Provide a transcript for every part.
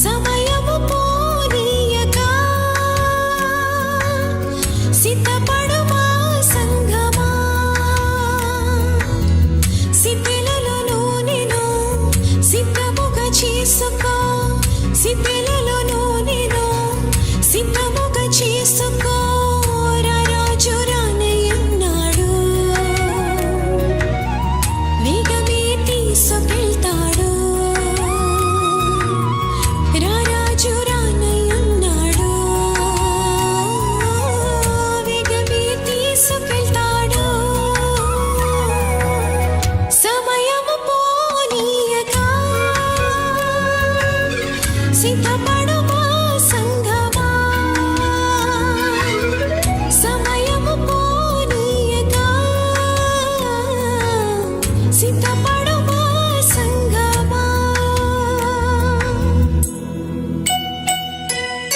సమయము పోనీయక సిద్ధపడుమా సంగమా, సిద్ధులలో నేను సిద్ధముగా చేసుకో, సిద్ధులలో నేను సిద్ధముగా చేసుకో. రారాజు రానయ్యున్నాడు, వేగమే తీసుకెళ్తాడు. రారాజు రానయ్యున్నాడు, వేగమే తీసుకెళ్తాడు. సమయము పోనీయక సిద్ధపడుమా సంగమా, సమయము పోనీయక సిద్ధపడుమా సంగమా.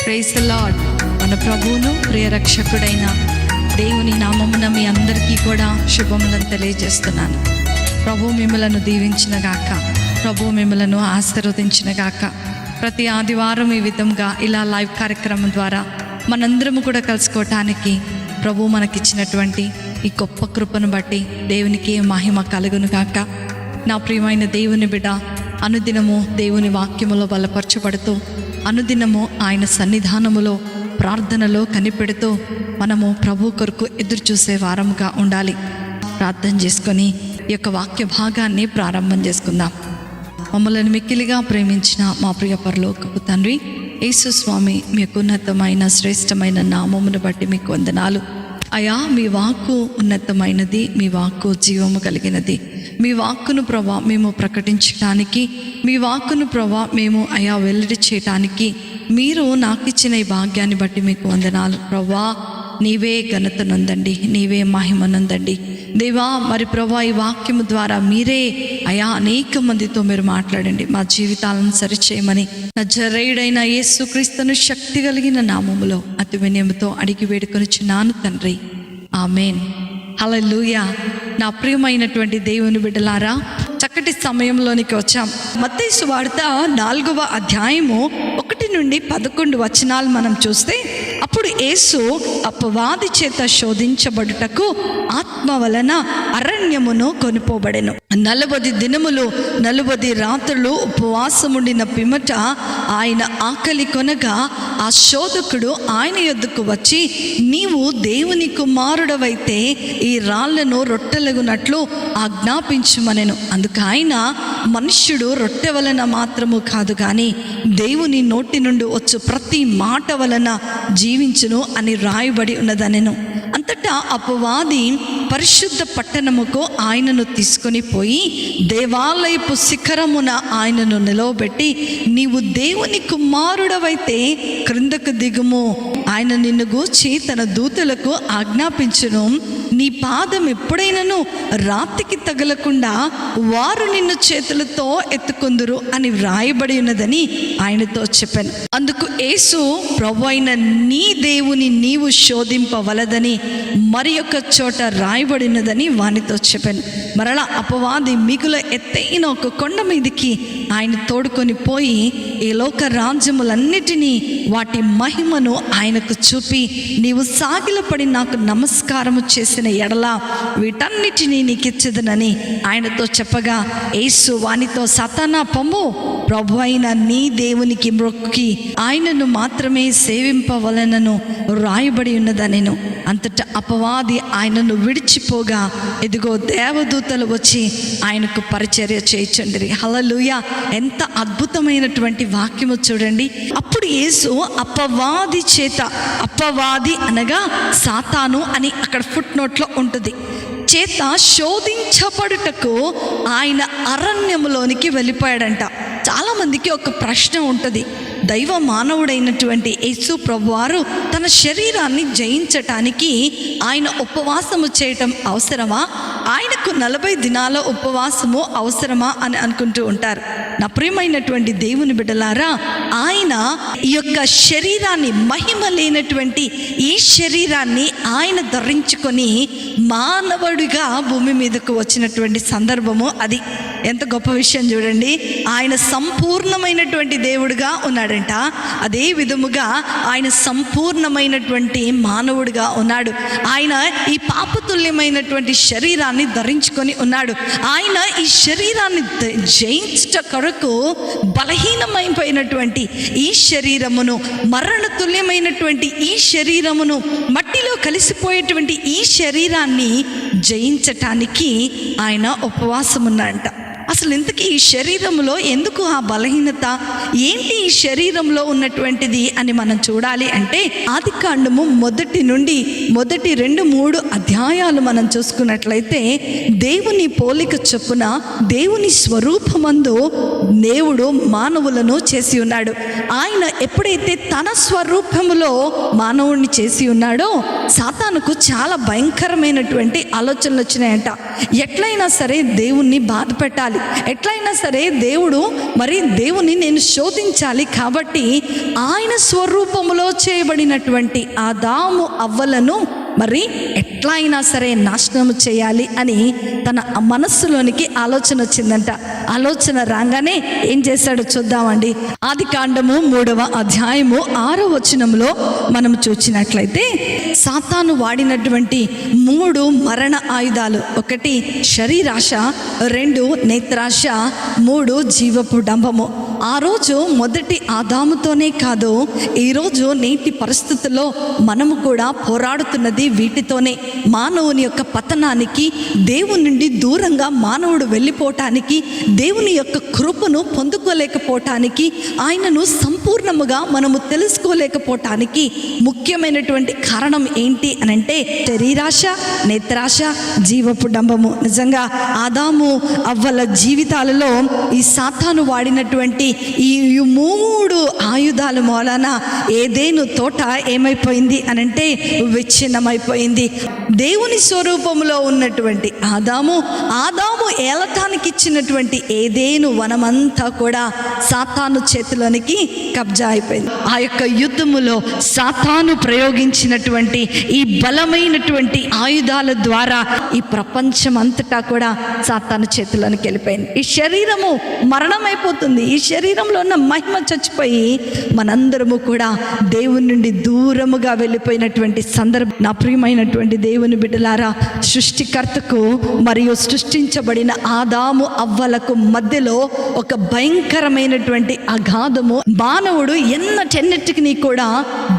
Praise the Lord. మన ప్రభువును ప్రియరక్షకుడైన దేవుని నామమున మీ అందరికీ కూడా శుభములను తెలియజేస్తున్నాను. ప్రభు మిమ్మలను దీవించిన గాక, ప్రభు మిమ్మలను ఆశీర్వదించిన గాక. ప్రతి ఆదివారం ఈ విధంగా ఇలా లైవ్ కార్యక్రమం ద్వారా మనందరము కూడా కలుసుకోవటానికి ప్రభు మనకిచ్చినటువంటి ఈ గొప్ప కృపను బట్టి దేవునికి మహిమ కలుగును గాక. నా ప్రియమైన దేవుని బిడ్డ, అనుదినము దేవుని వాక్యములో బలపరచబడుతూ, అనుదినము ఆయన సన్నిధానములో ప్రార్థనలో కనిపెడుతూ మనము ప్రభు కొరకు ఎదురు చూసే వారముగా ఉండాలి. ప్రార్థన చేసుకొని ఈ యొక్క వాక్య భాగాన్ని ప్రారంభం చేసుకుందాం. మమ్మల్ని మిక్కిలిగా ప్రేమించిన మా ప్రియ పరలోకపు తండ్రి యేసు స్వామి, మీకు ఉన్నతమైన శ్రేష్టమైన నామమును బట్టి మీకు వందనాలు అయా. మీ వాక్కు ఉన్నతమైనది, మీ వాక్కు జీవము కలిగినది. మీ వాక్కును ప్రభా మేము ప్రకటించడానికి, మీ వాక్కును ప్రభా మేము అయా వెల్లడి చేయటానికి మీరు నాకు ఇచ్చిన ఈ భాగ్యాన్ని బట్టి మీకు వందనాలు ప్రభా. నీవే ఘనతనుందండి, నీవే మహిమనుందండి దేవా. మరి ప్రభా, ఈ వాక్యము ద్వారా మీరే అయా అనేక మందితో మీరు మాట్లాడండి. మా జీవితాలను సరిచేయమని నజరేయుడైన యేసుక్రీస్తును శక్తి కలిగిన నామములో అతి వినయముతో అడిగి వేడుకొనుచున్నాను తండ్రి, ఆమేన్. హల్లెలూయా. నా ప్రియమైనటువంటి దేవుని బిడ్డలారా, చక్కటి సమయంలోనికి వచ్చాం. మత్తయి సువార్త 4వ అధ్యాయము 1 నుండి 11 వచనాలు మనం చూస్తే, అప్పుడు యేసు అపవాది చేత శోధించబడుటకు ఆత్మ వలన అరణ్యమును కొనిపోబడెను. 40 దినములు 40 రాత్రులు ఉపవాసముండిన పిమ్మట ఆయన ఆకలి కొనగా ఆ శోధకుడు ఆయన యొద్దకు వచ్చి, నీవు దేవుని కుమారుడవైతే ఈ రాళ్లను రొట్టెలగునట్లు ఆజ్ఞాపించుమనెను. అందుకు ఆయన, మనుష్యుడు రొట్టె వలన మాత్రము కాదు కానీ దేవుని నోటి నుండి వచ్చు ప్రతి మాట వలన జీవించును అని రాయబడి ఉన్నదనెను. అంతటా అపవాది పరిశుద్ధ పట్టణముకు ఆయనను తీసుకొని పోయి దేవాలయపు శిఖరమున ఆయనను నిలవబెట్టి, నీవు దేవుని కుమారుడవైతే క్రిందకు దిగుము, ఆయన నిన్ను గూర్చి తన దూతలకు ఆజ్ఞాపించును, నీ పాదం ఎప్పుడైనను రాతికి తగలకుండా వారు నిన్ను చేతులతో ఎత్తుకొందురు అని వ్రాయబడి ఉన్నదని ఆయనతో చెప్పాను. అందుకు యేసు, ప్రభు అయిన నీ దేవుని నీవు శోధింపవలదని మరి ఒక చోట రాయబడినదని వానితో చెప్పాను. మరలా అపవాది మిగుల ఎత్తైన ఒక కొండ మీదికి ఆయన తోడుకొని పోయి ఈ లోక రాజ్యములన్నిటినీ వాటి మహిమను ఆయనకు చూపి, నీవు సాగిలపడి నాకు నమస్కారము చేసిన ఎడల వీటన్నిటినీ నీకు ఇచ్చేదనని ఆయనతో చెప్పగా, యేసు వానితో, సాతానా పొమ్ము, ప్రభు అయిన నీ దేవునికి మొక్కి ఆయనను మాత్రమే సేవింపవలనను రాయబడి ఉన్నదనెను. అంతటా అపవాది ఆయనను విడిచిపోగా, ఇదిగో దేవదూతలు వచ్చి ఆయనకు పరిచర్య చేయించండి. హల్లెలూయా. ఎంత అద్భుతమైనటువంటి వాక్యము చూడండి. అప్పుడు యేసు అపవాది చేత, అపవాది అనగా సాతాను అని అక్కడ ఫుట్ నోట్లో ఉంటుంది, చేత శోధించబడుటకు ఆయన అరణ్యములోనికి వెళ్ళిపోయాడంట. చాలామందికి ఒక ప్రశ్న ఉంటుంది, దైవ మానవుడైనటువంటి యేసు ప్రభువారు తన శరీరాన్ని జయించటానికి ఆయన ఉపవాసము చేయటం అవసరమా, ఆయనకు 40 దినాల ఉపవాసము అవసరమా అని అనుకుంటూ ఉంటారు. నా ప్రియమైనటువంటి దేవుని బిడ్డలారా, ఆయన ఈ యొక్క శరీరాన్ని, మహిమ లేనటువంటి ఈ శరీరాన్ని ఆయన ధరించుకొని మానవుడిగా భూమి మీదకు వచ్చినటువంటి సందర్భము అది. ఎంత గొప్ప విషయం చూడండి. ఆయన సంపూర్ణమైనటువంటి దేవుడుగా ఉన్నాడంట. అదే విధముగా ఆయన సంపూర్ణమైనటువంటి మానవుడిగా ఉన్నాడు. ఆయన ఈ పాపతుల్యమైనటువంటి శరీరాన్ని ధరించుకొని ఉన్నాడు. ఆయన ఈ శరీరాన్ని జయించుట కొరకు బలహీనమైపోయినటువంటి ఈ శరీరమును, మరణ తుల్యమైనటువంటి ఈ శరీరమును, మట్టిలో కలిసిపోయేటువంటి ఈ శరీరాన్ని జయించటానికి ఆయన ఉపవాసం ఉన్నాడంట. అసలు ఇంతకీ ఈ శరీరంలో ఎందుకు ఆ బలహీనత, ఏంటి ఈ శరీరంలో ఉన్నటువంటిది అని మనం చూడాలి అంటే, ఆదికాండము మొదటి నుండి మొదటి 2-3 అధ్యాయాలు మనం చూసుకున్నట్లయితే, దేవుని పోలిక చొప్పున దేవుని స్వరూపమందు దేవుడు మానవులను చేసి ఉన్నాడు. ఆయన ఎప్పుడైతే తన స్వరూపములో మానవుడిని చేసి ఉన్నాడో, సాతానుకు చాలా భయంకరమైనటువంటి ఆలోచనలు వచ్చినాయంట. ఎట్లయినా సరే దేవుణ్ణి బాధ పెట్టాలి, ఎట్లయినా సరే దేవుని నేను శోధించాలి. కాబట్టి ఆయన స్వరూపములో చేయబడినటువంటి ఆదాము అవ్వలను ఎట్లా అయినా సరే నాశనం చేయాలి అని తన మనస్సులోనికి ఆలోచన వచ్చిందంట. ఆలోచన రాగానే ఏం చేశాడో చూద్దామండి. ఆదికాండము 3వ అధ్యాయము 6వ వచనంలో మనం చూసినట్లయితే, సాతాను వాడినటువంటి 3 మరణ ఆయుధాలు: 1 శరీరాశ, 2 నేత్రాశ, 3 జీవపు డంబము. ఆ రోజు మొదటి ఆదాముతోనే కాదు, ఈరోజు నేటి పరిస్థితుల్లో మనము కూడా పోరాడుతున్నది వీటితోనే. మానవుని యొక్క పతనానికి, దేవుని నుండి దూరంగా మానవుడు వెళ్ళిపోవటానికి, దేవుని యొక్క కృపను పొందుకోలేకపోవటానికి, ఆయనను సంపూర్ణముగా మనము తెలుసుకోలేకపోవటానికి ముఖ్యమైనటువంటి కారణం ఏంటి అనంటే శరీరాశ, నేత్రాశ, జీవపు డంబము. నిజంగా ఆదాము అవ్వల జీవితాలలో ఈ సాతాను వాడినటువంటి ఈ 3 ఆయుధాల మూలన ఏదేను తోట ఏమైపోయింది అనంటే విచ్ఛిన్నమైపోయింది. దేవుని స్వరూపంలో ఉన్నటువంటి ఆదాము ఏలటానికి ఇచ్చినటువంటి ఏదేను వనమంతా కూడా సాతాను చేతిలోనికి కబ్జా అయిపోయింది. ఆ యొక్క యుద్ధములో సాతాను ప్రయోగించినటువంటి ఈ బలమైనటువంటి ఆయుధాల ద్వారా ఈ ప్రపంచం అంతటా కూడా సాతాను చేతిలోనికి వెళ్ళిపోయింది. ఈ శరీరము మరణమైపోతుంది. ఈ శరీరంలో ఉన్న మహిమ చచ్చిపోయి మనందరము కూడా దేవుని నుండి దూరముగా వెళ్ళిపోయినటువంటి సందర్భం. నా ప్రియమైనటువంటి దేవుని బిడ్డలారా, సృష్టికర్తకు మరియు సృష్టించబడిన ఆదాము అవ్వలకు మధ్యలో ఒక భయంకరమైనటువంటి అగాధము. మానవుడు ఎన్నటెన్నటికి కూడా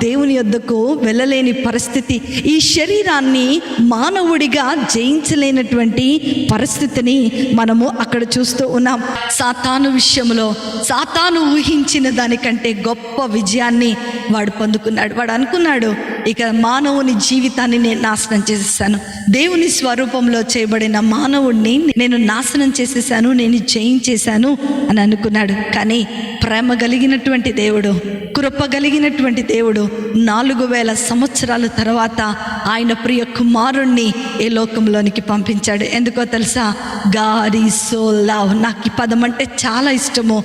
దేవుని యొద్దకు వెళ్ళలేని పరిస్థితి. ఈ శరీరాన్ని మానవుడిగా జయించలేనటువంటి పరిస్థితిని మనము అక్కడ చూస్తూ ఉన్నాం. సాతాను విషయంలో సాతాను ఊహించిన దానికంటే గొప్ప విజయాన్ని వాడు పొందుకున్నాడు. వాడు అనుకున్నాడు, ఇక మానవుని జీవితాన్ని నేను నాశనం చేసేసాను, దేవుని స్వరూపంలో చేయబడిన మానవుడిని నేను నాశనం చేసేసాను, నేను జయించేశాను అని అనుకున్నాడు. కానీ ప్రేమ కలిగినటువంటి దేవుడు, కృప కలిగినటువంటి దేవుడు 4000 సంవత్సరాల తర్వాత ఆయన ప్రియ కుమారుణ్ణి ఈ లోకంలోనికి పంపించాడు. ఎందుకో తెలుసా? God is so love. నాకు ఈ పదం అంటే చాలా ఇష్టము.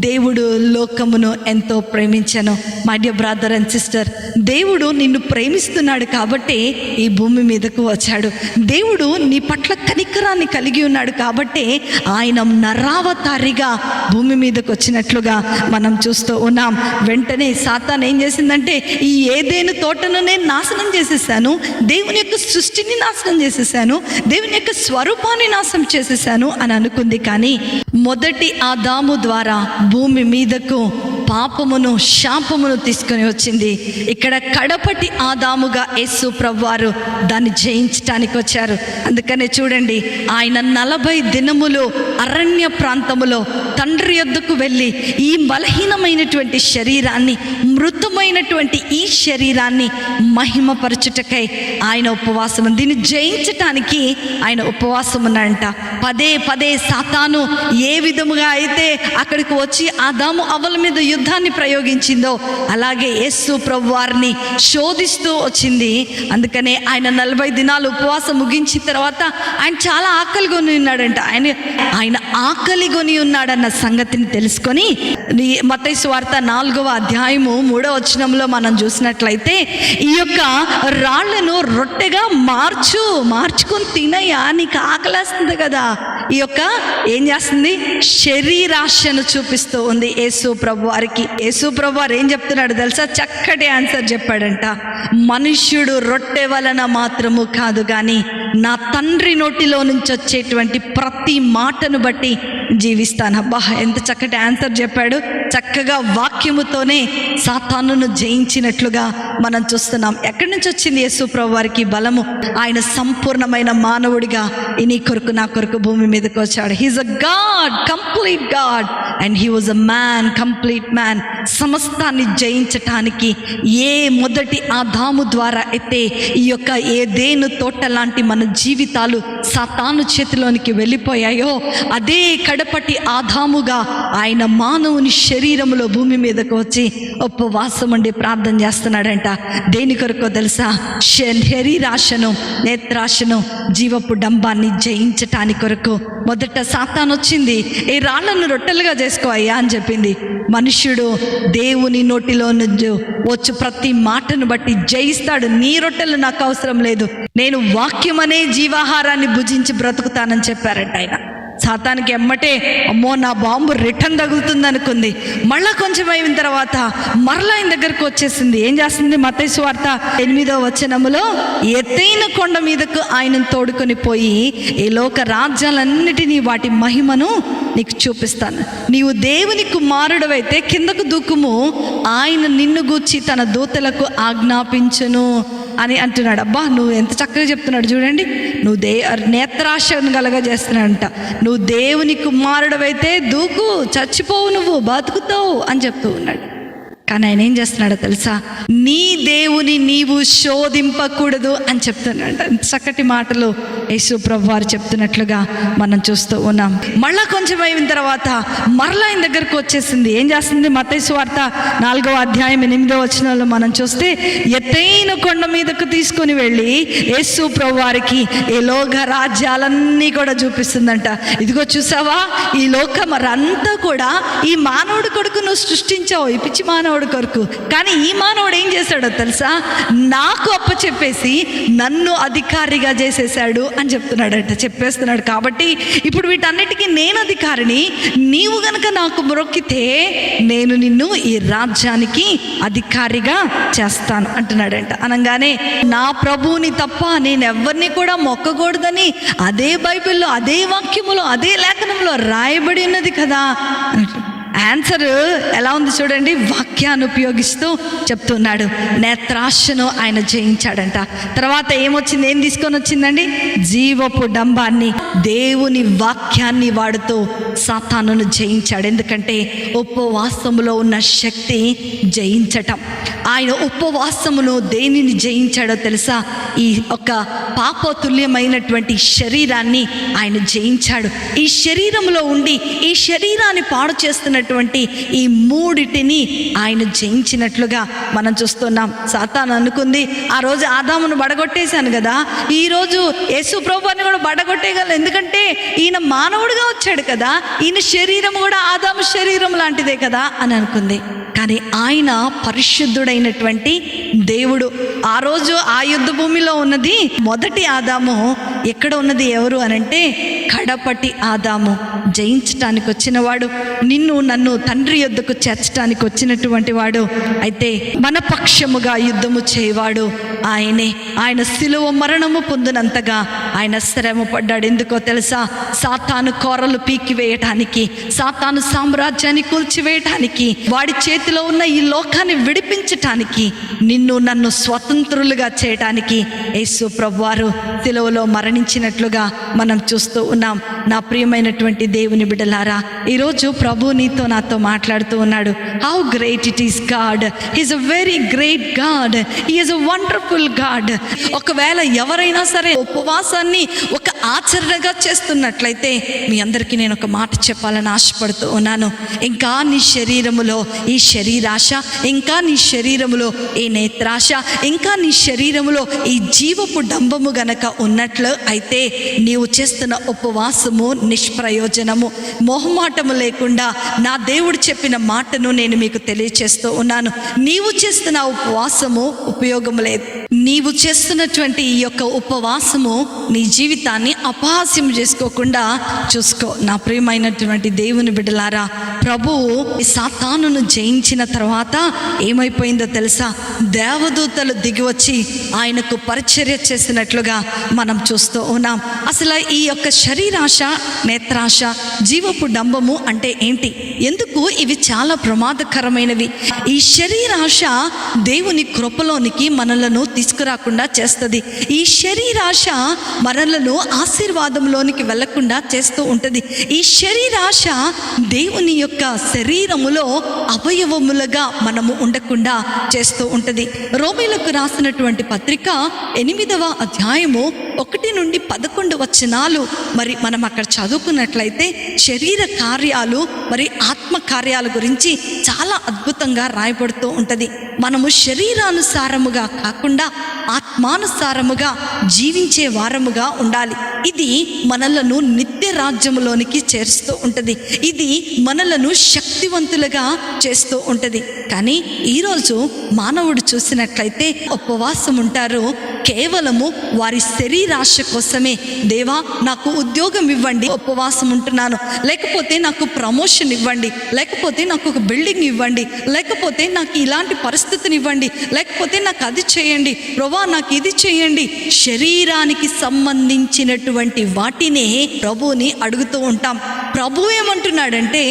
దేవుడు లోకమును ఎంతో ప్రేమించాను. My dear brother and sister, దేవుడు నిన్ను ప్రేమిస్తున్నాడు కాబట్టి ఈ భూమి మీదకు వచ్చాడు. దేవుడు నీ పట్ల కనికరాన్ని కలిగి ఉన్నాడు కాబట్టి ఆయన నరావతారిగా భూమి మీదకు వచ్చినట్లుగా మనం చూస్తూ ఉన్నాం. వెంటనే సాతాను ఏం చేసిందంటే, ఈ ఏదేను తోటను నేను నాశనం చేసేసాను, దేవుని యొక్క సృష్టిని నాశనం చేసేసాను, దేవుని యొక్క స్వరూపాన్ని నాశనం చేసేసాను అని అనుకుంది. కానీ మొదటి ఆదాము ద్వారా భూమి మీదకు పాపమును, శాపమును తీసుకొని వచ్చింది. ఇక్కడ కడపటి ఆదాముగా యేసు ప్రభువారు దాన్ని జయించటానికి వచ్చారు. అందుకనే చూడండి, ఆయన 40 దినములు అరణ్య ప్రాంతములో తండ్రి యొద్దకు వెళ్ళి ఈ బలహీనమైనటువంటి శరీరాన్ని, మృతమైనటువంటి ఈ శరీరాన్ని మహిమపరచుటకై ఆయన ఉపవాసం, దీన్ని జయించటానికి ఆయన ఉపవాసం ఉన్నాడంట. పదే సాతాను ఏ విధముగా అయితే అక్కడికి వచ్చి ఆదాము అవ్వల మీద యుద్ధాన్ని ప్రయోగించిందో అలాగే యేసు ప్రభువారిని శోధిస్తూ వచ్చింది. అందుకనే ఆయన 40 దినాలు ఉపవాసం ముగించిన తర్వాత ఆయన చాలా ఆకలిగొని ఉన్నాడంట. ఆయన ఆకలిగొని ఉన్నాడన్న సంగతిని తెలుసుకొని మత్తయి సువార్త 4వ అధ్యాయము 3వ వచనంలో మనం చూసినట్లయితే, ఈ యొక్క రాళ్లను రొట్టెగా మార్చుకొని తినయ్యా, నీకు ఆకలేస్తుంది కదా, ఈ యొక్క ఏం చేస్తుంది, శరీరాశను చూపిస్తూ ఉంది యేసు ప్రభు వారికి. యేసు ప్రభు వారు ఏం చెప్తున్నాడు తెలుసా? చక్కటి ఆన్సర్ చెప్పాడంట. మనుష్యుడు రొట్టె వలన మాత్రము కాదు కానీ నా తండ్రి నోటిలో నుంచి వచ్చేటువంటి ప్రతి మాటను బట్టి జీవిస్తాను. అబ్బా, ఎంత చక్కటి ఆన్సర్ చెప్పాడు. చక్కగా వాక్యముతోనే సాతానును జయించినట్లుగా మనం చూస్తున్నాం. ఎక్కడి నుంచి వచ్చింది యేసు ప్రభు వారికి బలము? ఆయన సంపూర్ణమైన మానవుడిగా నీ కొరకు నా కొరకు భూమి మీదకి వచ్చాడు. He is a God, complete God, and he was a man, complete man. సమస్తాన్ని జయించటానికి ఏ మొదటి ఆదాము ద్వారా అయితే ఈ యొక్క ఏదేను తోట లాంటి మన జీవితాలు సాతాను చేతిలోనికి వెళ్ళిపోయాయో, అదే కడపటి ఆదాముగా ఆయన మానవుని శరీరములో భూమి మీదకు వచ్చి ఉపవాసం ఉండి ప్రార్థన చేస్తున్నాడంట. దేని కొరకో తెలుసా? శరీరాశను, నేత్రాశను, జీవపు డంబాన్ని జయించటానికి కొరకు. మొదట సాతాను వచ్చింది, ఈ రాళ్లను రొట్టెలుగా చేసుకో అయ్యా అని చెప్పింది. మనుష్యుడు దేవుని నోటిలో నుంచి వచ్చు ప్రతి మాటను బట్టి జయిస్తాడు. నీ రొట్టెలు నాకు అవసరం లేదు, నేను వాక్యం అనే జీవాహారాన్ని భుజించి బ్రతుకుతానని చెప్పారంట ఆయన. సాతానికి ఎమ్మటే అమ్మో నా బాంబు రిటర్న్ తగులుతుంది అనుకుంది. మళ్ళా కొంచెం అయిన తర్వాత మరలా ఆయన దగ్గరకు వచ్చేసింది. ఏం చేస్తుంది? మత్తయి సువార్త 8వ వచనములో, ఎత్తైన కొండ మీదకు ఆయనను తోడుకొని పోయి ఈ లోక రాజ్యాలన్నిటినీ వాటి మహిమను నీకు చూపిస్తాను. నీవు దేవుని కుమారుడవైతే కిందకు దూకుము, ఆయన నిన్ను గూర్చి తన దూతలకు ఆజ్ఞాపించును అని అంటున్నాడు. అబ్బా, నువ్వు ఎంత చక్కగా చెప్తున్నాడు చూడండి. నువ్వు నేత్రాశను కలగజేస్తున్నాడంట. నువ్వు దేవుని కుమారుడవైతే దూకు, చచ్చిపోవు, నువ్వు బతుకుతావు అని చెప్తూ ఉన్నాడు. కానీ ఆయన ఏం చేస్తున్నాడో తెలుసా? నీ దేవుని నీవు శోధింపకూడదు అని చెప్తున్నాడు. చక్కటి మాటలు యేసు ప్రభు వారు చెప్తున్నట్లుగా మనం చూస్తూ ఉన్నాం. మళ్ళా కొంచెం అయిన తర్వాత మరలా ఆయన దగ్గరకు వచ్చేసింది. ఏం చేస్తుంది? మత్తయి సువార్త 4వ అధ్యాయం 8వ వచనంలో మనం చూస్తే, ఎత్తైన కొండ మీదకు తీసుకొని వెళ్ళి యేసు ప్రభు వారికి ఈ లోక రాజ్యాలన్నీ కూడా చూపిస్తుందంట. ఇదిగో చూసావా, ఈ లోకం మరంతా కూడా ఈ మానవుడి కొడుకు నువ్వు సృష్టించావు, ఈ పిచ్చి మానవుడు కొరకు. కానీ ఈ మానవుడు ఏం చేశాడో తెలుసా? నాకు అప్పచెప్పేసి నన్ను అధికారిగా చేసేసాడు అని చెప్తున్నాడంట, చెప్పేస్తున్నాడు. కాబట్టి ఇప్పుడు వీటన్నిటికీ నేను అధికారిని, నీవు గనక నాకు మొక్కితే నేను నిన్ను ఈ రాజ్యానికి అధికారిగా చేస్తాను అంటున్నాడంట. అనగానే నా ప్రభువుని తప్ప నేను ఎవరిని కూడా మొక్కకూడదని అదే బైబిల్లో, అదే వాక్యములో, అదే లేఖనంలో రాయబడి ఉన్నది కదా. ఆన్సర్ ఎలా ఉంది చూడండి. వాక్యాన్ని ఉపయోగిస్తూ చెప్తున్నాడు. నేత్రాశను ఆయన జయించాడంట. తర్వాత ఏమొచ్చింది? ఏం తీసుకొని వచ్చిందండి? జీవపు డంబాన్ని, దేవుని వాక్యాన్ని వాడుతూ సాతానును జయించాడు. ఎందుకంటే ఉపవాసములో ఉన్న శక్తి జయించటం. ఆయన ఉపవాసమును దేనిని జయించాడో తెలుసా? ఈ ఒక పాపతుల్యమైనటువంటి శరీరాన్ని ఆయన జయించాడు. ఈ శరీరంలో ఉండి ఈ శరీరాన్ని పాడు చేస్తున్నటువంటి ఈ మూడిటిని ఆయన జయించినట్లుగా మనం చూస్తున్నాం. సాతాను అనుకుంది, ఆ రోజు ఆదామును బడగొట్టేశాను కదా, ఈరోజు యేసు ప్రభువుని కూడా బడగొట్టేయగలను, ఎందుకంటే ఈయన మానవుడిగా వచ్చాడు కదా, ఈయన శరీరం కూడా ఆదాము శరీరం లాంటిదే కదా అని అనుకుంది. కానీ ఆయన పరిశుద్ధుడైనటువంటి దేవుడు. ఆ రోజు ఆ యుద్ధ భూమిలో ఉన్నది మొదటి ఆదాము. ఎక్కడ ఉన్నది ఎవరు అనంటే కడపటి ఆదాము. జయించటానికి వచ్చినవాడు, నిన్ను నన్ను తండ్రి యొద్దకు చేర్చడానికి వచ్చినటువంటి వాడు. అయితే మన పక్షముగా యుద్ధము చేయవాడు ఆయనే. ఆయన శిలువ మరణము పొందినంతగా ఆయన శ్రమ పడ్డాడు. ఎందుకో తెలుసా? సాతాను కోరలు పీకివేయటానికి, సాతాను సామ్రాజ్యాన్ని కూల్చివేయటానికి, వాడి చేతిలో ఉన్న ఈ లోకాన్ని విడిపించటానికి, నిన్ను నన్ను స్వతంత్రులుగా చేయటానికి యేసు ప్రభువారు శిలువలో మరణించినట్లుగా మనం చూస్తూ ఉన్నాం. నా ప్రియమైనటువంటి దేవుని బిడ్డలారా, ఈరోజు ప్రభు నీతో నాతో మాట్లాడుతూ ఉన్నాడు. How great it is God. He is a very great God. He is a wonderful God. ఒకవేళ ఎవరైనా సరే ఉపవాసాన్ని ఒక ఆచరణగా చేస్తున్నట్లయితే మీ అందరికీ నేను ఒక మాట చెప్పాలని ఆశపడుతూ ఉన్నాను. ఇంకా నీ శరీరములో ఈ శరీరాశ, ఇంకా నీ శరీరములో ఈ నేత్రాశ, ఇంకా నీ శరీరములో ఈ జీవపు డంబము గనక ఉన్నట్లు అయితే నీవు చేస్తున్న ఉపవాసము నిష్ప్రయోజనము. మొహమాటము లేకుండా నా దేవుడు చెప్పిన మాటను నేను మీకు తెలియచేస్తూ ఉన్నాను. నీవు చేస్తున్న ఉపవాసము ఉపయోగం లేదు. నీవు చేస్తున్నటువంటి ఈ యొక్క ఉపవాసము నీ జీవితాన్ని అపహాస్యం చేసుకోకుండా చూసుకో. నా ప్రియమైనటువంటి దేవుని బిడ్డలారా, ప్రభువు ఈ సాతానును జయించిన తర్వాత ఏమైపోయిందో తెలుసా? దేవదూతలు దిగి వచ్చి ఆయనకు పరిచర్య చేసినట్లుగా మనం చూస్తూ ఉన్నాం. అసలు ఈ యొక్క శరీరాశ, నేత్రాశ, జీవపు డంబము అంటే ఏంటి? ఎందుకు ఇవి చాలా ప్రమాదకరమైనవి? ఈ శరీరాశ దేవుని కృపలోనికి మనలను తీసుకురాకుండా చేస్తుంది. ఈ శరీరాశ మనలను ఆశీర్వాదంలోనికి వెళ్లకుండా చేస్తూ ఉంటుంది. ఈ శరీరాశ దేవుని యొక్క శరీరములో అవయవములుగా మనము ఉండకుండా చేస్తూ ఉంటుంది. రోమీలకు రాసినటువంటి పత్రిక 8వ అధ్యాయము 1 నుండి 11 వచనాలు మరి మనం అక్కడ చదువుకున్నట్లయితే శరీర కార్యాలు మరి ఆత్మ కార్యాల గురించి చాలా అద్భుతంగా రాయబడుతూ ఉంటుంది. మనము శరీరానుసారముగా కాకుండా ఆత్మానుసారముగా జీవించే వారముగా ఉండాలి. ఇది మనలను నిత్య రాజ్యములోనికి చేరుస్తూ ఉంటుంది. ఇది మనలను శక్తివంతులుగా చేస్తూ ఉంటుంది. కానీ ఈరోజు మానవుడు చూసినట్లయితే ఉపవాసం ఉంటారు కేవలము వారి శరీరాశ కోసమే. దేవా, నాకు ఉద్యోగం ఇవ్వండి, ఉపవాసం ఉంటున్నాను. లేకపోతే నాకు ప్రమోషన్ ఇవ్వండి, లేకపోతే నాకు ఒక బిల్డింగ్ ఇవ్వండి, లేకపోతే నాకు ఇలాంటి పరిస్థితిని ఇవ్వండి, లేకపోతే నాకు అది చేయండి ప్రభా, నాకు ఇది చేయండి. శరీరానికి సంబంధించినటువంటి వాటినే ప్రభువుని అడుగుతూ ఉంటాం. ప్రభు ఏమంటున్నాడంటే,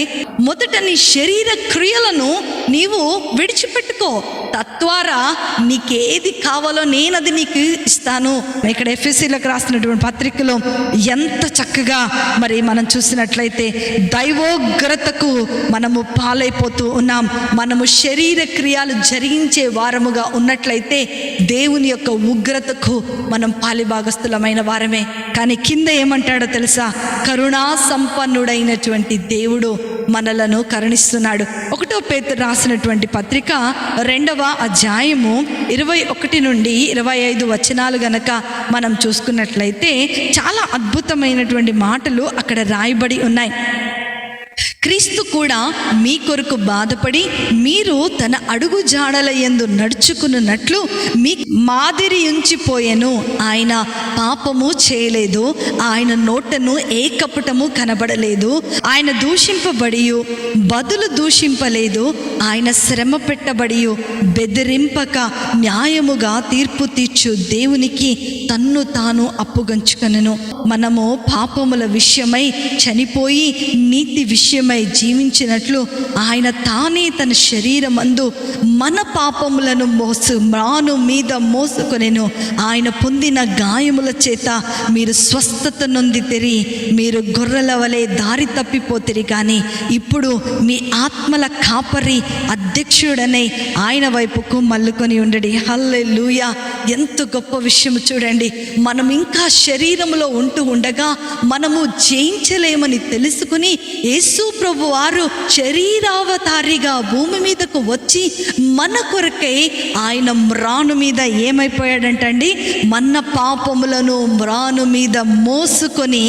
మొదట నీ శరీర క్రియలను నీవు విడిచిపెట్టుకో, తద్వారా నీకేది కావాలో నేను అది నీకు ఇస్తాను. ఇక్కడ ఎఫెసీలకు రాసినటువంటి పత్రికలో ఎంత చక్కగా మరి మనం చూసినట్లయితే దైవోగ్రతకు మనము పాలైపోతూ ఉన్నాం. మనము శరీర క్రియలు జరిగించే వారముగా ఉన్నట్లయితే దేవుని యొక్క ఉగ్రతకు మనం పాలిభాగస్థులమైన వారమే. కానీ కింద ఏమంటాడో తెలుసా? కరుణా సంపన్నుడైనటువంటి దేవుడు మనలను కరుణిస్తున్నాడు. 1 పేతురు రాసినటువంటి పత్రిక 2వ అధ్యాయము 21 నుండి 25 వచనాలు గనక మనం చూసుకున్నట్లయితే చాలా అద్భుతమైనటువంటి మాటలు అక్కడ రాయబడి ఉన్నాయి. క్రీస్తు కూడా మీ కొరకు బాధపడి మీరు తన అడుగు జాడల యందు నడుచుకున్నట్లు మీ మాదిరి ఉంచిపోయెను. ఆయన పాపము చేయలేదు, ఆయన నోటను ఏ కపటము కనబడలేదు, ఆయన దూషింపబడి బదులు దూషింపలేదు, ఆయన శ్రమ పెట్టబడి బెదిరింపక న్యాయముగా తీర్పు తీర్చు దేవునికి తన్ను తాను అప్పుగంచుకొనెను. మనము పాపముల విషయమై చనిపోయి నీతి విషయమై జీవించినట్లు ఆయన తానే తన శరీరమందు మన పాపములను మ్రాను మీద మోసుకొనెను. ఆయన పొందిన గాయముల చేత మీరు స్వస్థత నొందితిరి. మీరు గొర్రెల వలె దారి తప్పిపోతిరి, కానీ ఇప్పుడు మీ ఆత్మల కాపరి అధ్యక్షుడనే ఆయన వైపుకు మల్లుకొని ఉండడి. హల్లెలూయా! ఎంత గొప్ప విషయం చూడండి. మనం ఇంకా శరీరంలో ఉంటూ ఉండగా మనము జయించలేమని తెలుసుకుని యేసు ప్రభు వారు శరీరావతారిగా భూమి మీదకు వచ్చి మన కొరకై ఆయన మ్రాను మీద ఏమైపోయాడంటండి? మన పాపములను మ్రాను మీద మోసుకొని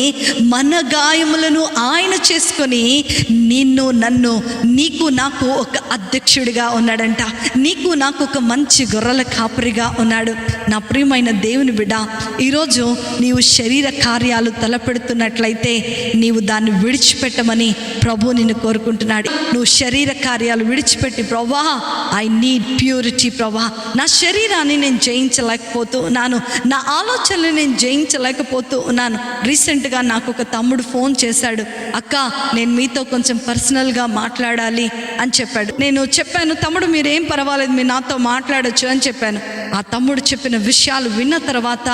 మన గాయములను ఆయన చేసుకొని నిన్ను నన్ను నీకు నాకు ఒక అధ్యక్షుడిగా ఉన్నాడంట. నీకు నాకు ఒక మంచి గొర్రెల కాపరిగా ఉన్నాడు. నా ప్రియమైన దేవుని బిడ్డ, ఈరోజు నీవు శరీర కార్యాలు తలపెడుతున్నట్లయితే నీవు దాన్ని విడిచిపెట్టమని ప్రభు నిన్ను కోరుకుంటున్నాడు. నువ్వు శరీర కార్యాలు విడిచిపెట్టి, ప్రభా ఐ నీడ్ ప్యూరిటీ, ప్రభా నా శరీరాన్ని నేను జయించలేకపోతూ ఉన్నాను, నా ఆలోచనలు నేను జయించలేకపోతూ ఉన్నాను. రీసెంట్గా నాకు ఒక తమ్ముడు ఫోన్ చేశాడు, అక్క నేను మీతో కొంచెం పర్సనల్గా మాట్లాడాలి అని చెప్పాడు. నేను చెప్పాను, తమ్ముడు మీరేం పర్వాలేదు, మీరు నాతో మాట్లాడొచ్చు అని చెప్పాను. ఆ తమ్ముడు చెప్పిన విషయాలు విన్న తర్వాత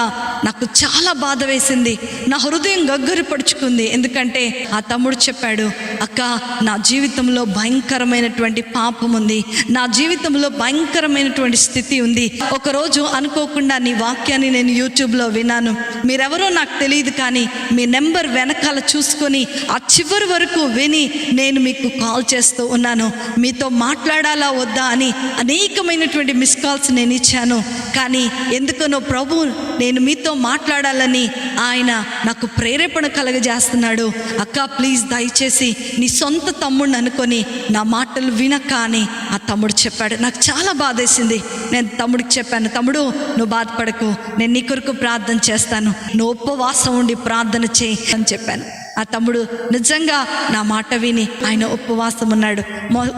నాకు చాలా బాధ వేసింది, నా హృదయం గగ్గరి పడుచుకుంది. ఎందుకంటే ఆ తమ్ముడు చెప్పాడు, అక్క నా జీవితంలో భయంకరమైనటువంటి పాపం ఉంది, నా జీవితంలో భయంకరమైనటువంటి స్థితి ఉంది. ఒకరోజు అనుకోకుండా నీ వాక్యాన్ని నేను యూట్యూబ్లో విన్నాను. మీరెవరో నాకు తెలియదు, కానీ మీ నెంబర్ వెనకాల చూసుకొని ఆ చివరి వరకు విని నేను మీకు కాల్ చేస్తూ ఉన్నాను. మీతో మాట్లాడాలా వద్దా అని అనేకమైనటువంటి మిస్ కాల్స్ నేను ఇచ్చాను. కానీ ఎందుకనో ప్రభు నేను మీతో మాట్లాడాలని ఆయన నాకు ప్రేరేపణ కలగజేస్తున్నాడు. అక్క ప్లీజ్ దయచేసి నీ సొంత తమ్ముడిని అనుకొని నా మాటలు వినక అని ఆ తమ్ముడు చెప్పాడు. నాకు చాలా బాధేసింది. నేను తమ్ముడికి చెప్పాను, తమ్ముడు నువ్వు బాధపడకు, నేను నీ కొరకు ప్రార్థన చేస్తాను, నువ్వు ఉపవాసం ఉండి ప్రార్థన చేయి అని చెప్పాను. ఆ తమ్ముడు నిజంగా నా మాట విని ఆయన ఉపవాసం ఉన్నాడు.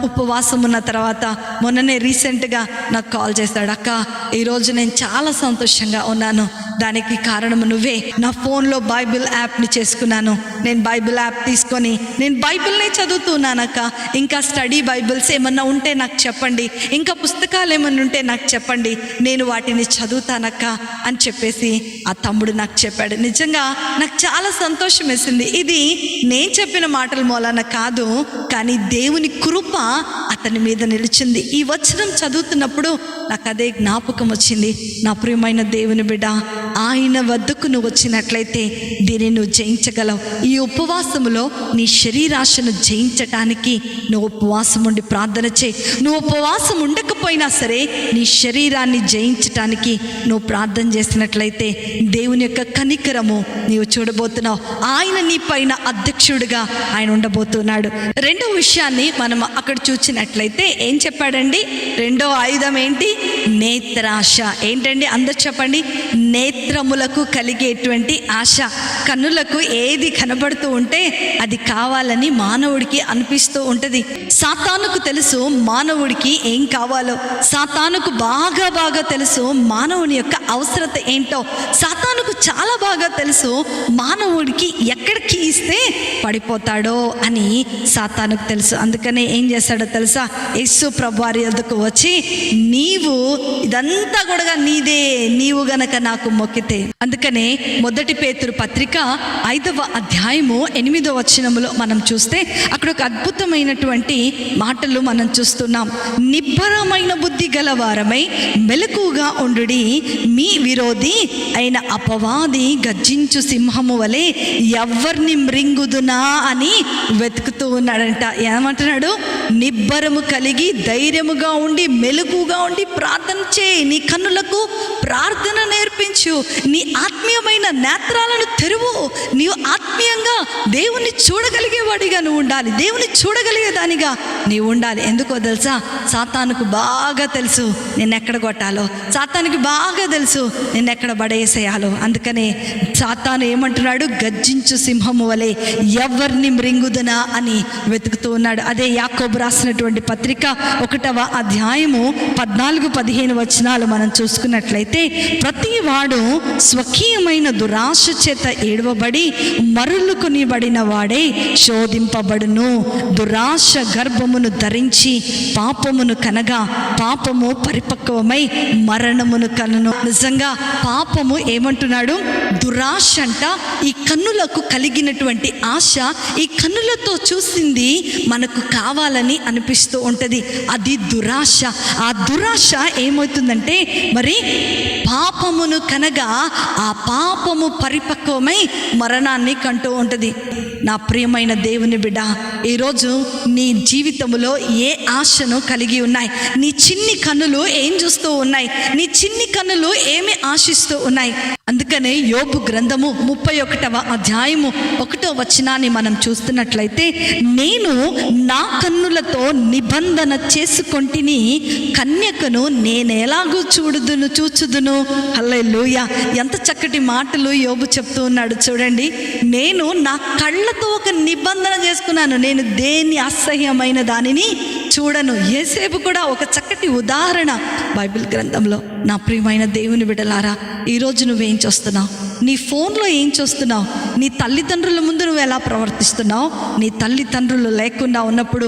ఉపవాసం ఉన్న తర్వాత మొన్ననే రీసెంట్గా నాకు కాల్ చేశాడు, అక్క ఈరోజు నేను చాలా సంతోషంగా ఉన్నాను, దానికి కారణం నువ్వే. నా ఫోన్లో బైబిల్ యాప్ని చేసుకున్నాను. నేను బైబిల్ యాప్ తీసుకొని నేను బైబిల్నే చదువుతున్నానక్క. ఇంకా స్టడీ బైబిల్స్ ఏమన్నా ఉంటే నాకు చెప్పండి, ఇంకా పుస్తకాలు ఏమన్నా ఉంటే నాకు చెప్పండి, నేను వాటిని చదువుతానక్క అని చెప్పేసి ఆ తమ్ముడు నాకు చెప్పాడు. నిజంగా నాకు చాలా సంతోషం వేసింది. ఇది నేను చెప్పిన మాటల మూలాన కాదు, కానీ దేవుని కృప అతని మీద నిలిచింది. ఈ వచనం చదువుతున్నప్పుడు నాకు అదే జ్ఞాపకం వచ్చింది. నా ప్రియమైన దేవుని బిడ్డ, ఆయన వద్దకు నువ్వు వచ్చినట్లయితే దీన్ని నువ్వు జయించగలవు. ఈ ఉపవాసములో నీ శరీరాశను జయించటానికి నువ్వు ఉపవాసం ఉండి ప్రార్థన చేయి. నువ్వు ఉపవాసం ఉండకపోయినా సరే నీ శరీరాన్ని జయించటానికి నువ్వు ప్రార్థన చేసినట్లయితే దేవుని యొక్క కనికరము నీవు చూడబోతున్నావు. ఆయన నీ పైన అధ్యక్షుడిగా ఆయన ఉండబోతున్నాడు. రెండో విషయాన్ని మనం అక్కడ చూసినట్లయితే ఏం చెప్పాడండి? రెండో ఆయుధం ఏంటి? నేత్రాశ. ఏంటండి? అందరు చెప్పండి. నేత్రములకు కలిగేటువంటి ఆశ. కన్నులకు ఏది కనబడుతూ ఉంటే అది కావాలని మానవుడికి అనిపిస్తూ ఉంటుంది. సాతానుకు తెలుసు మానవుడికి ఏం కావాలో. సాతానుకు బాగా తెలుసు మానవుని యొక్క అవసరత ఏంటో. సాతానుకు చాలా బాగా తెలుసు మానవుడికి ఎక్కడికి ఇస్తే పడిపోతాడో అని సాతానుకు తెలుసు. అందుకనే ఏం చేస్తాడో తెలుసా? యేసు ప్రభువారి వద్దకు వచ్చి నీవు ఇదంతా కూడా నీదే, నీవు గనక నాకు మొక్కితే. అందుకనే 1 పేతురు పత్రిక 5వ అధ్యాయము 8వ వచనములో మనం చూస్తే అక్కడ ఒక అద్భుతమైనటువంటి మాటలు మనం చూస్తున్నాం. నిబ్బరమైన బుద్ధి గలవారమై మెలకుగా ఉండుడి, మీ విరోధి అయిన అపవాది గర్జించు సింహము వలె ఎవరిని మృంగుదునా అని వెతుకుతూ ఉన్నాడంట. ఏమంటున్నాడు? నిబ్బరము కలిగి ధైర్యముగా ఉండి మెలకుగా ఉండి ప్రార్థన చేయి. నీ కన్నులకు ప్రార్థన నేర్పించు. నీ ఆత్మీయమైన నేత్రాలను తెరువు. నీవు ఆత్మీయంగా దేవుణ్ణి చూడగలిగేవాడిగా నువ్వు ఉండాలి. దేవుని చూడగలిగేదానిగా నీవు ఉండాలి. ఎందుకో తెలుసా? సాతానుకు బాగా తెలుసు నిన్నెక్కడ కొట్టాలో. సాతానుకి బాగా తెలుసు నిన్నెక్కడ పడేసేయాలో. అందుకనే సాతాను ఏమంటున్నాడు? గర్జించు సింహము వలె ఎవరిని మృంగుదనా అని వెతుకుతూ ఉన్నాడు. అదే యాకోబు రాసినటువంటి పత్రిక 1వ అధ్యాయము 14-15 వచనాలు మనం చూసుకున్నట్లయితే, ప్రతి వాడు స్వకీయమైన దురాశ చేత ఏడవబడి మరులుకొనిబడిన వాడే శోధింపబడును. దురాశ గర్భమును ధరించి పాపమును కనగా పాపము పరిపక్వమై మరణమును కనును. నిజంగా పాపము ఏమంటున్నాడు? దురాశ అంట. ఈ కన్నులకు కలిగినటువంటి ఆశ, ఈ కన్నులతో చూసింది మనకు కావాలని అనిపిస్తూ ఉంటుంది. అది దురాశ. ఆ దురాశ ఏమవుతుందంటే మరి పాపమును కనగా ఆ పాపము పరిపక్వమై మరణాన్ని కంటూ ఉంటుంది. నా ప్రియమైన దేవుని బిడ్డ, ఈరోజు నీ జీవితంలో ఏ ఆశను కలిగి ఉన్నాయి? నీ చిన్ని కన్నులు ఏం చూస్తూ ఉన్నాయి? నీ చిన్ని కన్నులు ఏమి ఆశిస్తూ ఉన్నాయి? అందుకనే యోబు గ్రంథము 31వ అధ్యాయము 1వ వచనాన్ని మనం చూస్తున్నట్లయితే, నేను నా కన్నులతో నిబంధన చేసుకొంటిని, కన్యకను నేనెలాగూ చూచుదును. హల్లెలూయా! ఎంత చక్కటి మాటలు యోబు చెప్తూ ఉన్నాడు చూడండి. నేను నా కళ్ళతో ఒక నిబంధన చేసుకున్నాను, నేను దేని అసహ్యమైన దానిని చూడను. యేసేపు కూడా ఒక చక్కటి ఉదాహరణ బైబిల్ గ్రంథంలో. నా ప్రియమైన దేవుని బిడ్డలారా, ఈరోజు నువ్వేం చూస్తున్నావు? నీ ఫోన్లో ఏం చూస్తున్నావు? నీ తల్లిదండ్రుల ముందు నువ్వు ఎలా ప్రవర్తిస్తున్నావు? నీ తల్లిదండ్రులు లేకుండా ఉన్నప్పుడు,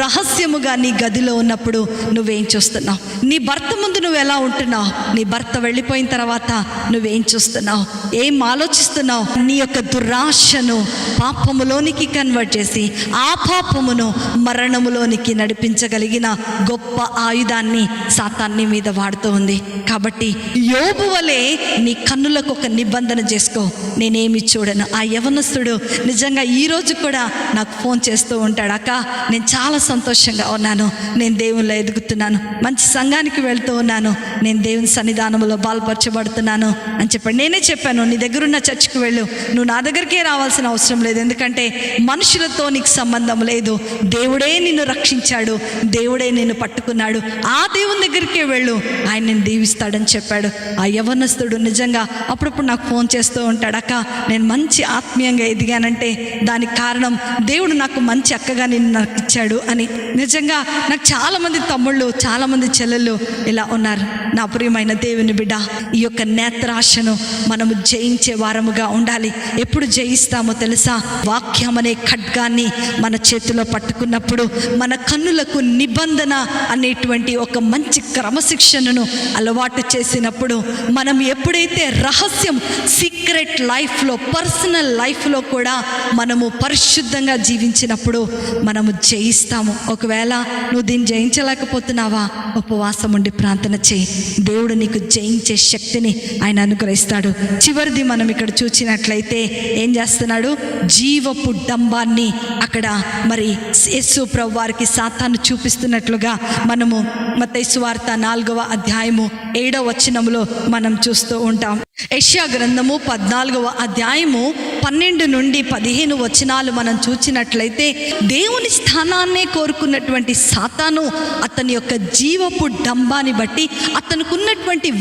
రహస్యముగా నీ గదిలో ఉన్నప్పుడు నువ్వేం చూస్తున్నావు? నీ భర్త ముందు నువ్వు ఎలా ఉంటున్నావు? నీ భర్త వెళ్ళిపోయిన తర్వాత నువ్వేం చూస్తున్నావు? ఏం ఆలోచిస్తున్నావు? నీ యొక్క దురాశను పాపములోనికి కన్వర్ట్ చేసి ఆ పాపమును మరణములోనికి నడిపించగలిగిన గొప్ప ఆయుధాన్ని సాతాన్ని మీద వాడుతూ ఉంది. కాబట్టి యోబు వలె నీ కన్నులకు ఒక నిబంధన నిబంధన చేసుకో, నేనేమి చూడను. ఆ యవనస్తుడు నిజంగా ఈరోజు కూడా నాకు ఫోన్ చేస్తూ ఉంటాడు, అక్క నేను చాలా సంతోషంగా ఉన్నాను, నేను దేవునిలో ఎదుగుతున్నాను, మంచి సంఘానికి వెళ్తూ ఉన్నాను, నేను దేవుని సన్నిధానంలో బలపరచబడుతున్నాను అని చెప్పాడు. నేనే చెప్పాను, నీ దగ్గరున్న చర్చికి వెళ్ళు, నువ్వు నా దగ్గరికే రావాల్సిన అవసరం లేదు, ఎందుకంటే మనుషులతో నీకు సంబంధం లేదు, దేవుడే నిన్ను రక్షించాడు, దేవుడే నిన్ను పట్టుకున్నాడు, ఆ దేవుని దగ్గరికే వెళ్ళు, ఆయన నిన్ను దీవిస్తాడని చెప్పాడు. ఆ యవనస్తుడు నిజంగా అప్పుడప్పుడు నాకు ఫోన్ చేస్తూ ఉంటాడు, అక్క నేను మంచి ఆత్మీయంగా ఎదిగానంటే దానికి కారణం దేవుడు నాకు మంచి అక్కగా నిన్ను నాకు ఇచ్చాడు అని. నిజంగా నాకు చాలామంది తమ్ముళ్ళు, చాలామంది చెల్లెళ్ళు ఇలా ఉన్నారు. నా ప్రియమైన దేవుని బిడ్డ, ఈ యొక్క నేత్రాశను మనము జయించే వారముగా ఉండాలి. ఎప్పుడు జయిస్తామో తెలుసా? వాక్యం అనే ఖడ్గాన్ని మన చేతిలో పట్టుకున్నప్పుడు, మన కన్నులకు నిబంధన అనేటువంటి ఒక మంచి క్రమశిక్షణను అలవాటు చేసినప్పుడు, మనం ఎప్పుడైతే రహస్యం సీక్రెట్ లైఫ్లో, పర్సనల్ లైఫ్లో కూడా మనము పరిశుద్ధంగా జీవించినప్పుడు మనము జయిస్తాము. ఒకవేళ నువ్వు దీన్ని జయించలేకపోతున్నావా, ఉపవాసం ఉండి ప్రార్థన చేయి, దేవుడు నీకు జయించే శక్తిని ఆయన అనుగ్రహిస్తాడు. చివరిది మనం ఇక్కడ చూసినట్లయితే ఏం చేస్తున్నాడు? జీవపు డంబాన్ని అక్కడ మరి యేసు ప్రభు వారికి సాతాను చూపిస్తున్నట్లుగా మనము మత్తయి సువార్త 4వ అధ్యాయము 7వ వచనములో మనం చూస్తూ ఉంటాం. యెషయా గ్రంథము 14వ అధ్యాయము 12 నుండి 15 వచనాలు మనం చూసినట్లయితే, దేవుని స్థానాన్నే కోరుకున్నటువంటి సాతాను అతని యొక్క జీవపు డంబాన్ని బట్టి,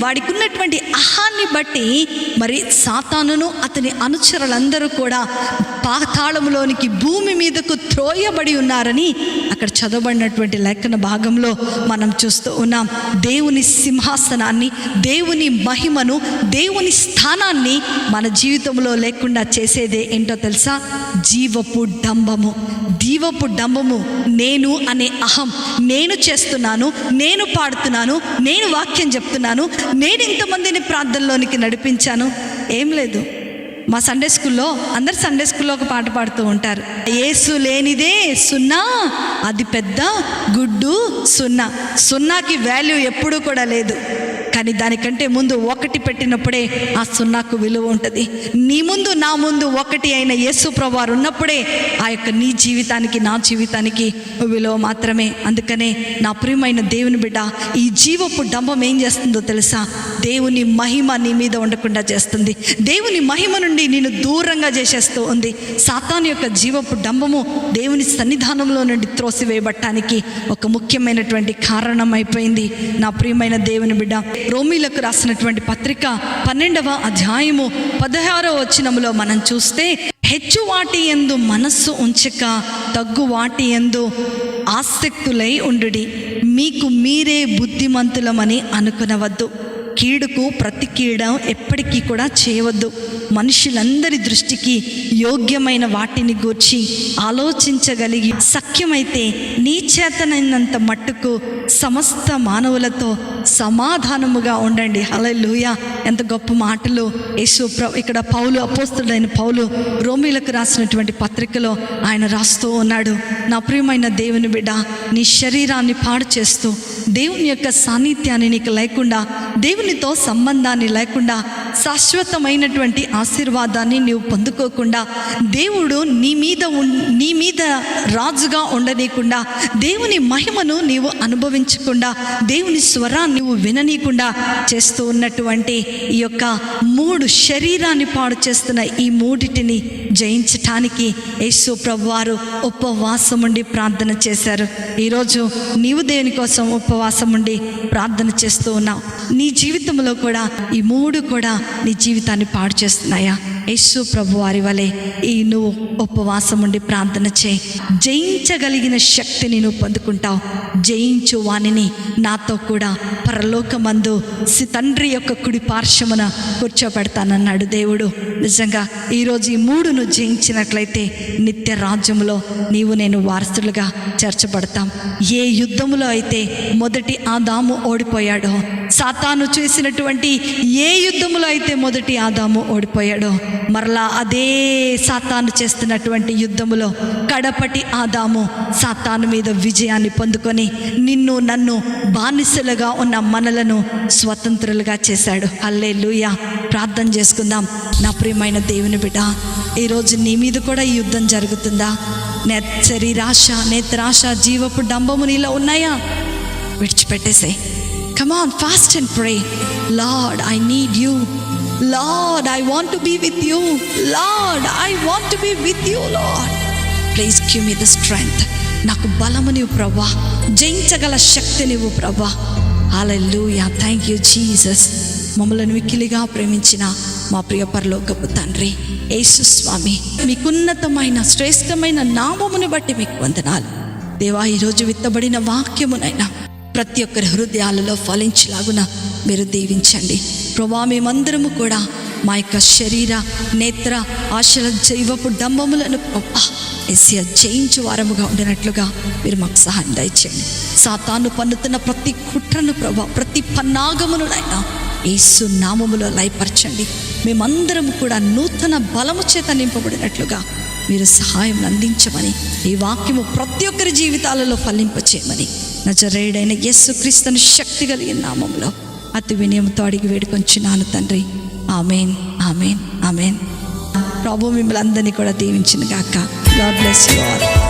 వాడికి ఉన్నటువంటి అహాన్ని బట్టి మరి సాతానును అతని అనుచరులందరూ కూడా పాతాళంలోనికి, భూమి మీదకు త్రోయబడి ఉన్నారని అక్కడ చదవబడినటువంటి లేఖన భాగంలో మనం చూస్తూ ఉన్నాం. దేవుని సింహాసనాన్ని, దేవుని మహిమను, దేవుని స్థానాన్ని మన జీవితంలో లేకుండా చేసేదే ఏంటో తెలుసా? జీవపు డంబము. జీవపు డంబము నేను అనే అహం, నేను చేస్తున్నాను, నేను పాడుతున్నాను, నేను వాక్యం చెప్తున్నాను, నేను ఇంతమందిని ప్రార్థనలోనికి నడిపించాను. ఏం లేదు. మా సండే స్కూల్లో అందరు సండే స్కూల్లో ఒక పాట పాడుతూ ఉంటారు, యేసు లేనిదే సున్నా, అది పెద్ద గుడ్డు సున్నా. సున్నాకి వాల్యూ ఎప్పుడూ కూడా లేదు, కానీ దానికంటే ముందు ఒకటి పెట్టినప్పుడే ఆ సున్నాకు విలువ ఉంటుంది. నీ ముందు నా ముందు ఒకటి అయిన యేసు ప్రభువారు ఉన్నప్పుడే ఆ యొక్క నీ జీవితానికి, నా జీవితానికి విలువ మాత్రమే. అందుకనే నా ప్రియమైన దేవుని బిడ్డ, ఈ జీవపు డంబం ఏం చేస్తుందో తెలుసా? దేవుని మహిమ నీ మీద ఉండకుండా చేస్తుంది. దేవుని మహిమ నుండి నిన్ను దూరంగా చేసేస్తూ ఉంది. సాతాను యొక్క జీవపు డంబము దేవుని సన్నిధానంలో నుండి త్రోసివేయబట్టానికి ఒక ముఖ్యమైనటువంటి కారణం అయిపోయింది. నా ప్రియమైన దేవుని బిడ్డ, రోమీలకు రాసినటువంటి పత్రిక 12వ అధ్యాయము 16వ వచనములో మనం చూస్తే, హెచ్చు వాటి యందు మనస్సు ఉంచక తగ్గు వాటి యందు ఆసక్తులై ఉండుడి, మీకు మీరే బుద్ధిమంతులమని అనుకునవద్దు, కీడుకు ప్రతి కీడ ఎప్పటికీ కూడా చేయవద్దు, మనుషులందరి దృష్టికి యోగ్యమైన వాటిని గూర్చి ఆలోచించగలిగి సఖ్యమైతే నీ చేతనైనంత మట్టుకు సమస్త మానవులతో సమాధానముగా ఉండండి. హల్లెలూయా! ఎంత గొప్ప మాటలు ఇక్కడ పౌలు, అపోస్తలుడైన పౌలు రోమీలకు రాసినటువంటి పత్రికలో ఆయన రాస్తూ ఉన్నాడు. నా ప్రియమైన దేవుని బిడ్డ, నీ శరీరాన్ని పాడు చేస్తూ, దేవుని యొక్క సాన్నిధ్యాన్ని నీకు లేకుండా, దేవునితో సంబంధాన్ని లేకుండా, శాశ్వతమైనటువంటి ఆశీర్వాదాన్ని నీవు పొందుకోకుండా, దేవుడు నీ మీద రాజుగా ఉండనీయకుండా, దేవుని మహిమను నీవు అనుభవించకుండా, దేవుని స్వరాన్ని నీవు విననీయకుండా చేస్తూ ఉన్నటువంటి ఈ యొక్క 3 శరీరాన్ని పాడు చేస్తున్న ఈ 3టిని జయించటానికి యేసు ప్రభువారు ఉపవాసం ఉండి ప్రార్థన చేశారు. ఈరోజు నీవు దేవుని కోసం ఉపవాసం ఉండి ప్రార్థన చేస్తూ ఉన్నావు. నీ జీవితంలో కూడా ఈ 3 కూడా నీ జీవితాన్ని పాడు చేస్తున్నాయా? యేసు ప్రభువారి వలె నువ్వు ఉపవాసం ఉండి ప్రార్థన చేయి. జయించగలిగిన శక్తిని నువ్వు పొందుకుంటావు. జయించు వానిని నాతో కూడా పరలోకమందు తండ్రి యొక్క కుడి పార్శ్వమున కూర్చోబెడతానన్నాడు దేవుడు. నిజంగా ఈరోజు ఈ 3 నువ్వు జయించినట్లయితే నిత్య రాజ్యములో నీవు నేను వారసులుగా చేర్చబడతాం. ఏ యుద్ధములో అయితే మొదటి ఆదాము ఓడిపోయాడో, సాతాను చేసినటువంటి ఏ యుద్ధములో అయితే మొదటి ఆదాము ఓడిపోయాడో, మరలా అదే సాతాను చేస్తున్నటువంటి యుద్ధములో కడపటి ఆదాము సాతాను మీద విజయాన్ని పొందుకొని నిన్ను నన్ను బానిసలుగా ఉన్న మనలను స్వతంత్రులుగా చేశాడు. హల్లెలూయా. ప్రార్థన చేసుకుందాం. నా ప్రియమైన దేవుని బిడ్డ, ఈరోజు నీ మీద కూడా ఈ యుద్ధం జరుగుతుందా? శరీరాశ, నేత్రాశ, జీవపు డంబము నీలో ఉన్నాయా? విడిచిపెట్టేసే. Come on, fast and pray. Lord, I need you. Lord, I want to be with you. Lord, I want to be with you, Lord. Please give me the strength. నాకు బలము నీవు ప్రభా, జయించగల శక్తి నీవు ప్రభా. హల్లెలూయా. Thank you Jesus. మమ్మల్ని మిక్కిలిగా ప్రేమించిన మా ప్రియ పరలోకపు తండ్రి యేసు స్వామి, మీకున్నతమైన శ్రేష్టమైన నామమును బట్టి మీకు వందనాలు దేవా. ఈరోజు విత్తబడిన వాక్యమునైనా ప్రతి ఒక్కరి హృదయాలలో ఫలించలాగున మీరు దీవించండి ప్రభా. మేమందరము కూడా మా యొక్క శరీర, నేత్ర ఆశల, జీవపు డంబములను ప్రభా ఎస్య జయించు వారముగా ఉండినట్లుగా మీరు మాకు సహాయం దయచేయండి. సాతాను పన్నుతున్న ప్రతి కుట్రను ప్రభా, ప్రతి పన్నాగమునునైనా యేసు నామములో లయపరచండి. మేమందరము కూడా నూతన బలము చేత నింపబడినట్లుగా మీరు సహాయం అందించమని, ఈ వాక్యము ప్రతి ఒక్కరి జీవితాలలో ఫలింపచేయమని నజరేయుడైన యేసుక్రీస్తుని శక్తి కలిగిన నామములో అతి వినయంతో అడిగి వేడుకొంచున్నాను తండ్రి. ఆమేన్, ఆమేన్, ఆమేన్. ప్రభు మిమ్మల్ని అందరినీ కూడా దీవించిన గాక. God bless you all.